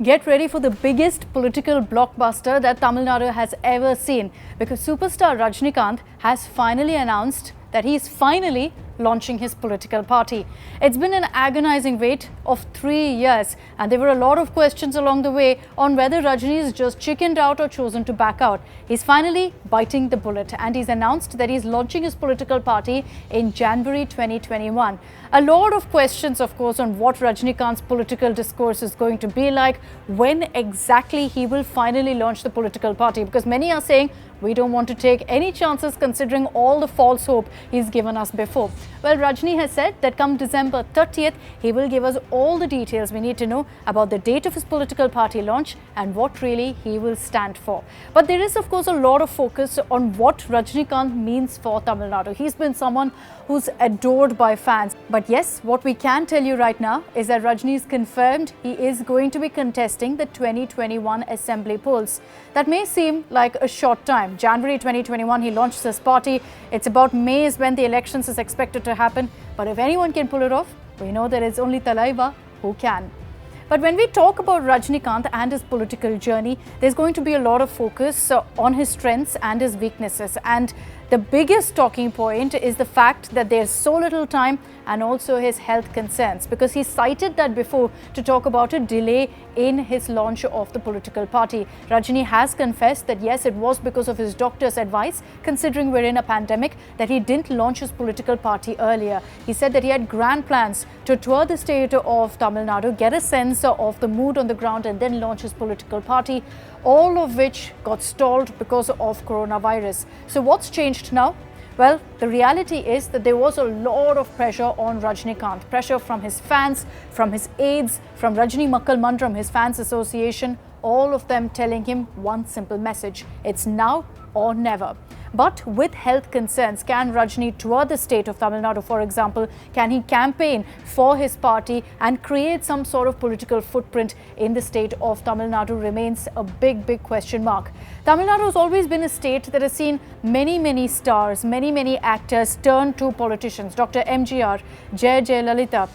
Get ready for the biggest political blockbuster that Tamil Nadu has ever seen, because superstar Rajinikanth has finally announced that he is finally launching his political party. It's been an agonizing wait of 3 years, and there were a lot of questions along the way on whether Rajini is just chickened out or chosen to back out. He's finally biting the bullet, and he's announced that he's launching his political party in January 2021. A lot of questions, of course, on what Rajinikanth's political discourse is going to be like, when exactly he will finally launch the political party, because many are saying we don't want to take any chances considering all the false hope he's given us before. Well, Rajini has said that come December 30th, he will give us all the details we need to know about the date of his political party launch and what really he will stand for. But there is, of course, a lot of focus on what Rajinikanth means for Tamil Nadu. He's been someone who's adored by fans. But yes, what we can tell you right now is that Rajini is confirmed he is going to be contesting the 2021 Assembly polls. That may seem like a short time. January 2021, he launched his party. It's about May is when the elections is expected to happen. But if anyone can pull it off, we know that it's only Talaiva who can. But when we talk about Rajinikanth and his political journey, there's going to be a lot of focus on his strengths and his weaknesses. And the biggest talking point is the fact that there's so little time, and also his health concerns, because he cited that before to talk about a delay in his launch of the political party. Rajini has confessed that yes, it was because of his doctor's advice, considering we're in a pandemic, that he didn't launch his political party earlier. He said that he had grand plans to tour the state of Tamil Nadu, get a sense of the mood on the ground, and then launch his political party, all of which got stalled because of coronavirus. So what's changed now? Well, the reality is that there was a lot of pressure on Rajinikanth. Pressure from his fans, from his aides, from Rajini Makkal Mandram, his fans association, all of them telling him one simple message: it's now or never. But with health concerns, can Rajini tour the state of Tamil Nadu, for example? Can he campaign for his party and create some sort of political footprint in the state of Tamil Nadu remains a big question mark. Tamil Nadu has always been a state that has seen many stars, many actors turn to politicians. Dr. MGR, Jai Lalita,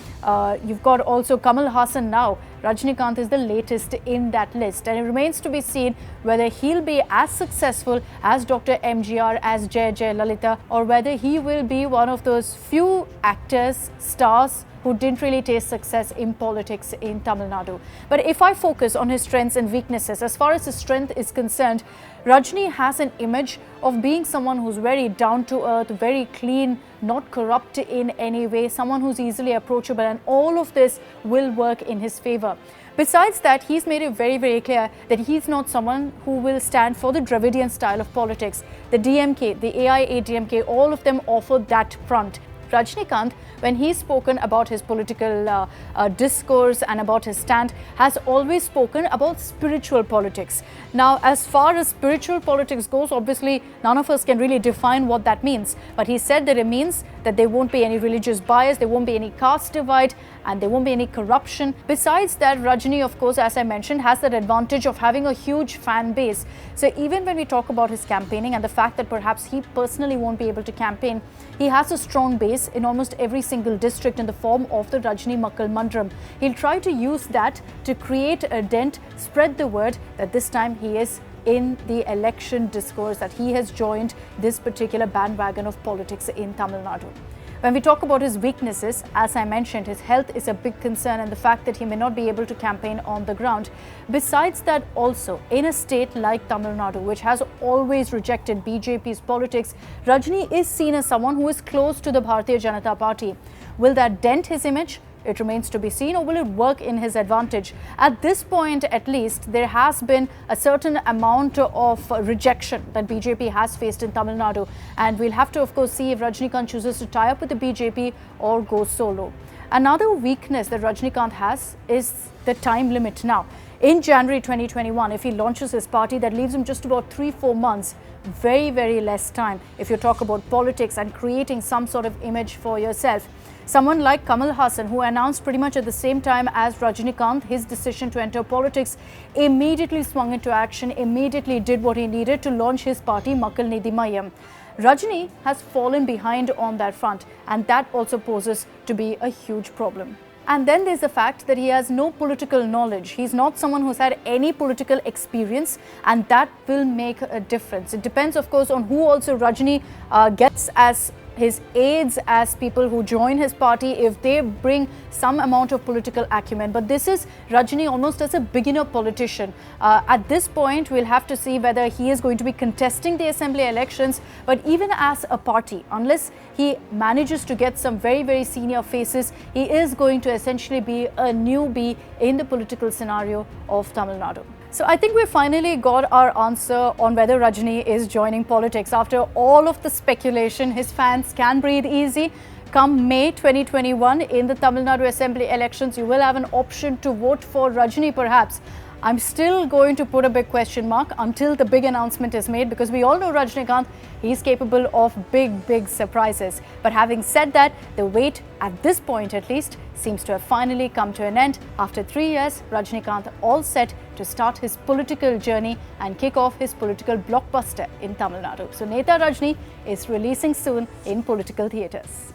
you've got also Kamal Haasan now. Rajinikanth is the latest in that list, and it remains to be seen whether he'll be as successful as Dr. MGR, as Jai Lalita, or whether he will be one of those few actors, stars, who didn't really taste success in politics in Tamil Nadu. But if I focus on his strengths and weaknesses, as far as his strength is concerned, Rajini has an image of being someone who's very down to earth, very clean, not corrupt in any way, someone who's easily approachable, and all of this will work in his favor. Besides that, he's made it very clear that he's not someone who will stand for the Dravidian style of politics. The DMK, the AIADMK, all of them offer that front. Rajinikanth, when he's spoken about his political discourse and about his stand, has always spoken about spiritual politics. Now, as far as spiritual politics goes, obviously none of us can really define what that means. But he said that it means that there won't be any religious bias, there won't be any caste divide, and there won't be any corruption. Besides that, Rajini, of course, as I mentioned, has that advantage of having a huge fan base. So even when we talk about his campaigning and the fact that perhaps he personally won't be able to campaign, he has a strong base in almost every single district in the form of the Rajini Makkal Mandram. He'll try to use that to create a dent, spread the word that this time he is in the election discourse, that he has joined this particular bandwagon of politics in Tamil Nadu. When we talk about his weaknesses, as I mentioned, his health is a big concern, and the fact that he may not be able to campaign on the ground. Besides that, also, in a state like Tamil Nadu, which has always rejected BJP's politics, Rajini is seen as someone who is close to the Bharatiya Janata Party. Will that dent his image? It remains to be seen, or will it work in his advantage? At this point, at least, there has been a certain amount of rejection that BJP has faced in Tamil Nadu, and we'll have to, of course, see if Rajinikanth chooses to tie up with the BJP or go solo. Another weakness that Rajinikanth has is the time limit now. In January 2021, if he launches his party, that leaves him just about 3-4 months. Very less time if you talk about politics and creating some sort of image for yourself. Someone like Kamal Haasan, who announced pretty much at the same time as Rajinikanth his decision to enter politics, immediately swung into action, immediately did what he needed to launch his party, Makkal Nidhi Mayam. Rajini has fallen behind on that front, and that also poses to be a huge problem. And then there's the fact that he has no political knowledge. He's not someone who's had any political experience, and that will make a difference. It depends, of course, on who also Rajini gets as his aides, as people who join his party, if they bring some amount of political acumen. But this is Rajini almost as a beginner politician. At this point, we'll have to see whether he is going to be contesting the assembly elections. But even as a party, unless he manages to get some very, very senior faces, he is going to essentially be a newbie in the political scenario of Tamil Nadu. So I think we finally got our answer on whether Rajini is joining politics. After all of the speculation, his fans can breathe easy. Come May 2021, in the Tamil Nadu Assembly elections, you will have an option to vote for Rajini perhaps. I'm still going to put a big question mark until the big announcement is made, because we all know Rajinikanth, he's capable of big surprises. But having said that, the wait at this point at least seems to have finally come to an end. After 3 years, Rajinikanth all set to start his political journey and kick off his political blockbuster in Tamil Nadu. So Neta Rajni is releasing soon in political theatres.